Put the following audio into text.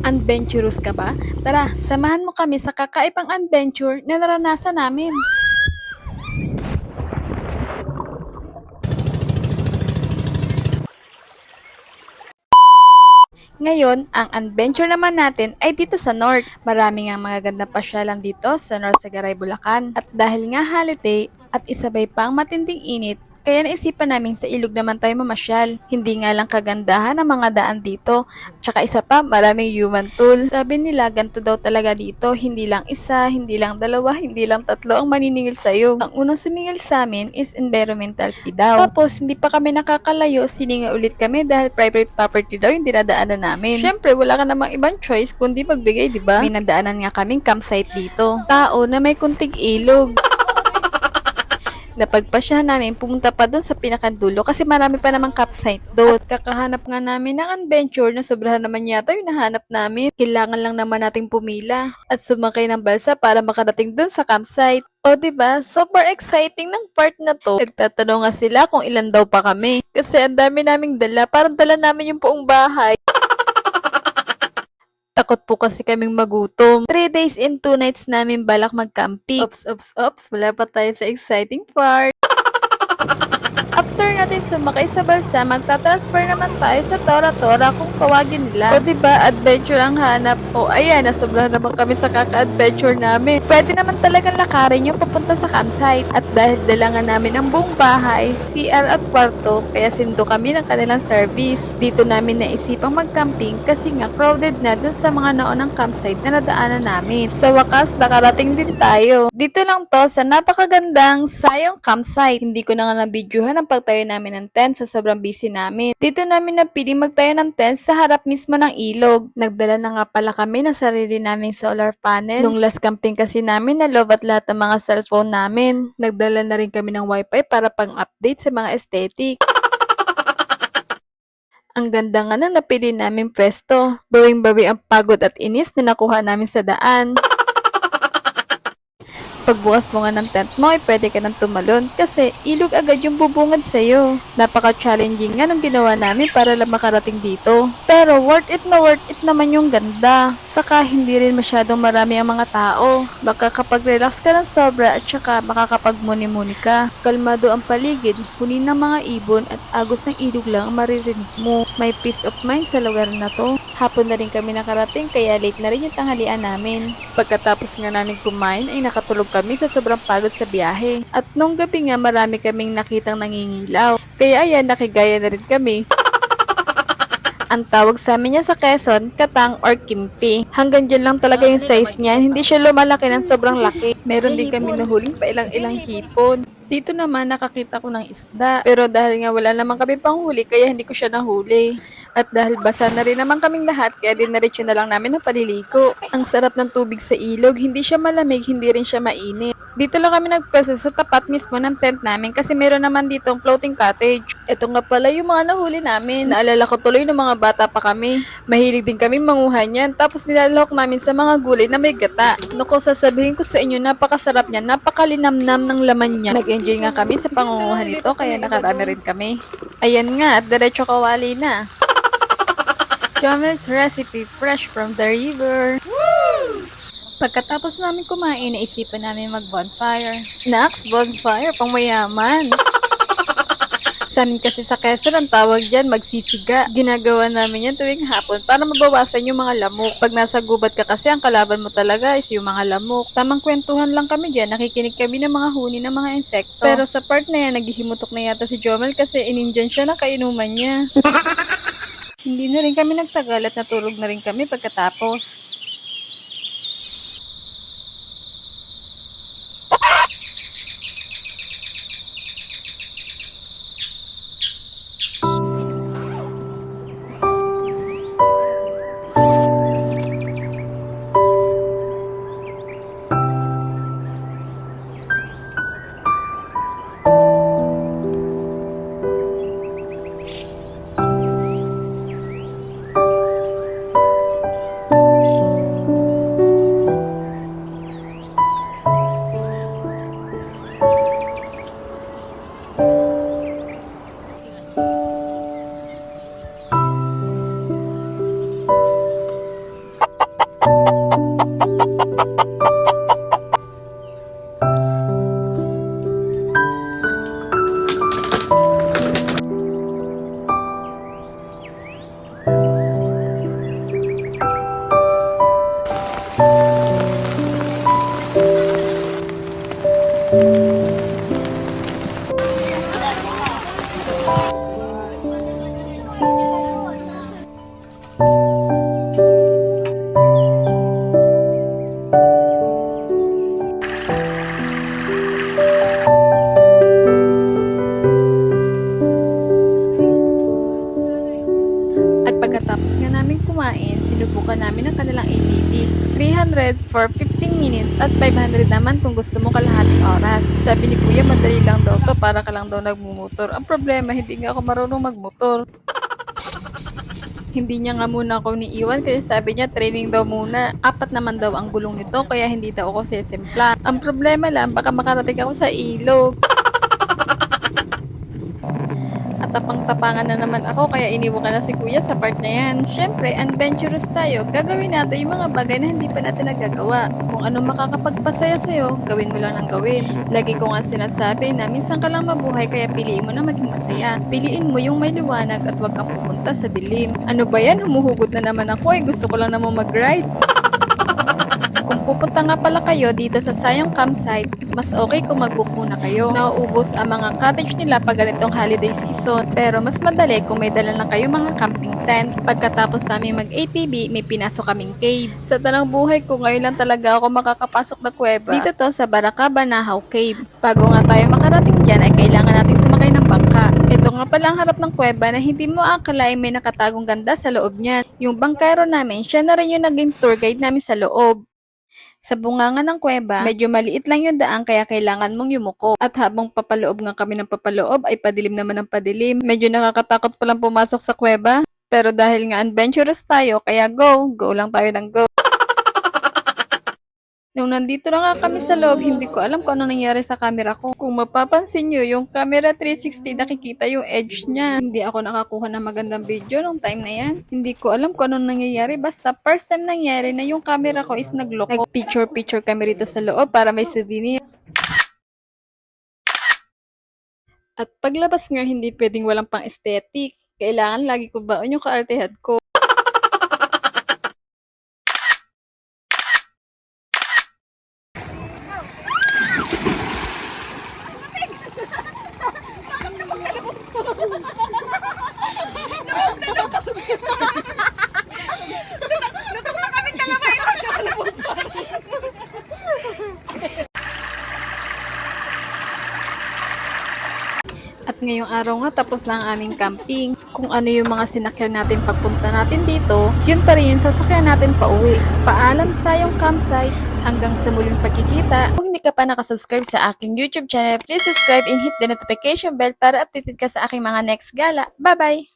Adventurous ka ba? Tara, samahan mo kami sa kakaibang adventure na naranasan namin. Ngayon, ang adventure naman natin ay dito sa North. Marami nga mga gandang pasyalan dito sa North Sagaray, Bulacan. At dahil nga holiday at isabay pa ang matinding init, kaya naisipan namin sa ilog naman tayo mamasyal. Hindi nga lang kagandahan ang mga daan dito. Tsaka isa pa, maraming human tools. Sabi nila, ganito daw talaga dito. Hindi lang isa, hindi lang dalawa, hindi lang tatlo ang maniningil sa'yo. Ang unang sumingil sa amin is environmental fee daw. Tapos, hindi pa kami nakakalayo, sininga ulit kami dahil private property daw yung dinadaanan namin. Syempre, wala ka namang ibang choice kundi magbigay, di ba? May nadaanan nga kaming campsite dito. Tao na may kunting ilog. Napagpasyahan namin pumunta pa doon sa pinakadulo kasi marami pa namang campsite doon. At kakahanap nga namin ng adventure na sobrahan naman yata yung nahanap namin. Kailangan lang naman nating pumila at sumakay ng balsa para makarating doon sa campsite. O diba, super exciting ng part na to. Nagtatanong nga sila kung ilan daw pa kami. Kasi ang dami naming dala, parang dala namin yung buong bahay. Takot po kasi kaming magutom. 3 days and 2 nights namin balak mag-camping. Ops, wala pa tayo sa exciting part. After natin sumakay sa balsa, magta-transfer naman tayo sa Tora-Tora kung tawagin nila. O diba, adventure ang hanap. O ayan, nasobrahan naman kami sa kaka-adventure namin. Pwede naman talagang lakarin yung papunta sa campsite. At dahil dala nga namin ang buong bahay, CR at kwarto, kaya sindo kami ng kanilang service. Dito namin naisipang mag-camping kasi nga crowded na dun sa mga naunang campsite na nadaanan namin. Sa wakas, nakarating din tayo. Dito lang to sa napakagandang Sayong Campsite. Hindi ko na nga na-videohan ang pagtayo namin ng tent sa sobrang busy namin. Dito namin napili magtayo ng tent sa harap mismo ng ilog. Nagdala na nga pala kami ng sarili naming solar panel. Nung last camping kasi namin, nalobat lahat ng mga cellphone namin. Nagdala na rin kami ng wifi para pang-update sa mga aesthetic. Ang ganda nga ng napili naming pwesto. Bawing-bawi ang pagod at inis na nakuha namin sa daan. Pagbukas mo nga ng tent mo, ay pwede ka nang tumalon kasi ilog agad yung bubungad sa'yo. Napaka-challenging nga ng ginawa namin para lang makarating dito. Pero worth it naman yung ganda. Saka hindi rin masyadong marami ang mga tao. Baka kapag relax ka ng sobra at saka makakapagmuni-muni ka. Kalmado ang paligid, huni ng mga ibon at agos ng ilog lang ang maririnig mo. May peace of mind sa lugar na to. Hapon na rin kami nakarating kaya late na rin yung tanghalian namin. Pagkatapos nga namin kumain ay nakatulog kami sa sobrang pagod sa biyahe. At nung gabi nga marami kaming nakitang nangingilaw. Kaya ayan, nakigaya na rin kami. Ang tawag sa amin niya sa Quezon, katang or kimpi. Hanggang dyan lang talaga yung size niya. Hindi siya lumalaki ng sobrang laki. Meron din kami nahuling pa ilang hipon. Dito naman nakakita ko ng isda. Pero dahil nga wala naman kami panghuli, kaya hindi ko siya nahuli. At dahil basa na rin naman kaming lahat, kaya dinaretso na lang namin ng paliligo. Ang sarap ng tubig sa ilog, hindi siya malamig, hindi rin siya mainit. Dito lang kami nagpwesto sa tapat mismo ng tent namin kasi meron naman ditong floating cottage. Ito nga pala yung mga nahuli namin. Naalala ko tuloy ng mga bata pa kami. Mahilig din kami manguha niyan. Tapos nilalahok namin sa mga gulay na may gata. Naku, sasabihin ko sa inyo, napakasarap niya, napakalinamnam ng laman niya. Nag-enjoy nga kami sa pangunguha nito kaya nakarami rin kami. Ayan nga, at diretso kawali na. Jomel's recipe, fresh from the river. Pagkatapos namin kumain, naisipan namin mag-bonfire. Naks, bonfire, pang mayaman. Sa amin kasi sa Quezon, ang tawag dyan, magsisiga. Ginagawa namin yan tuwing hapon para mabawasan yung mga lamok. Pag nasa gubat ka kasi, ang kalaban mo talaga is yung mga lamok. Tamang kwentuhan lang kami dyan, nakikinig kami ng mga huni ng mga insekto. Pero sa part na yan, naghihimutok na yata si Jomel kasi inindyan siya ng kainuman niya. Hindi na rin kami nagtagal at natulog na rin kami pagkatapos. sinubukan namin ang kanilang ATV. 300 for 15 minutes at 500 naman kung gusto mo kalahating oras. Sabi ni Kuya, madali lang daw to, para ka lang daw nagmumotor. Ang problema, hindi nga ako marunong magmotor. Hindi niya nga muna ako niiwan kaya sabi niya training daw muna. 4 naman daw ang gulong nito kaya hindi daw ako sesimpla. Ang problema lang, baka makarating ako sa ilog. At tapang-tapangan na naman ako kaya iniwan ka na si Kuya sa part na yan. Syempre, adventurous tayo. Gagawin natin yung mga bagay na hindi pa natin nagagawa. Kung ano makakapagpasaya sa'yo, gawin mo lang ng gawin. Lagi ko nga sinasabi na minsan ka lang mabuhay kaya piliin mo na maging masaya. Piliin mo yung may liwanag at huwag kang pupunta sa dilim. Ano ba yan? Humuhugot na naman ako eh. Gusto ko lang naman mag-ride. Kung pupunta nga pala kayo dito sa Sayong Campsite, mas okay kung mag-book muna kayo. Nauubos ang mga cottage nila pag ganitong holiday season. Pero mas madali kung may dala lang kayo mga camping tent. Pagkatapos namin mag-ATV, may pinasok kaming cave. Sa tanang buhay ko, ngayon lang talaga ako makakapasok na kuweba. Dito to sa Baraka Banahaw Cave. Bago nga tayo makarating dyan ay kailangan natin sumakay ng bangka. Ito nga pala ang harap ng kuweba na hindi mo akalain may nakatagong ganda sa loob niyan. Yung bangkero namin, siya na rin yung naging tour guide namin sa loob. Sa bunganga ng kuweba, medyo maliit lang yung daan kaya kailangan mong yumuko. At habang papaloob nga kami ng papaloob ay padilim naman ng padilim. Medyo nakakatakot palang pumasok sa kuweba. Pero dahil nga adventurous tayo, kaya go lang tayo ng go. Nung nandito na nga kami sa loob, hindi ko alam kung ano nangyari sa camera ko. Kung mapapansin nyo, yung camera 360 nakikita yung edge niya. Hindi ako nakakuha ng magandang video nung time na yan. Hindi ko alam kung ano nangyayari. Basta first time nangyari na yung camera ko is nagloko. Nag-picture kami rito sa loob para may souvenir. At paglabas nga, hindi pwedeng walang pang aesthetic. Kailangan lagi ko baon yung kaartehan ko. At ngayong araw nga tapos na ang aming camping. Kung ano yung mga sinakyan natin pagpunta natin dito, yun pa rin yung sasakyan natin pauwi. Paalam sa Sayong Campsite. Hanggang sa muling pagkikita. Kung hindi ka pa nakasubscribe sa aking YouTube channel, please subscribe and hit the notification bell para updated ka sa aking mga next gala. Bye-bye!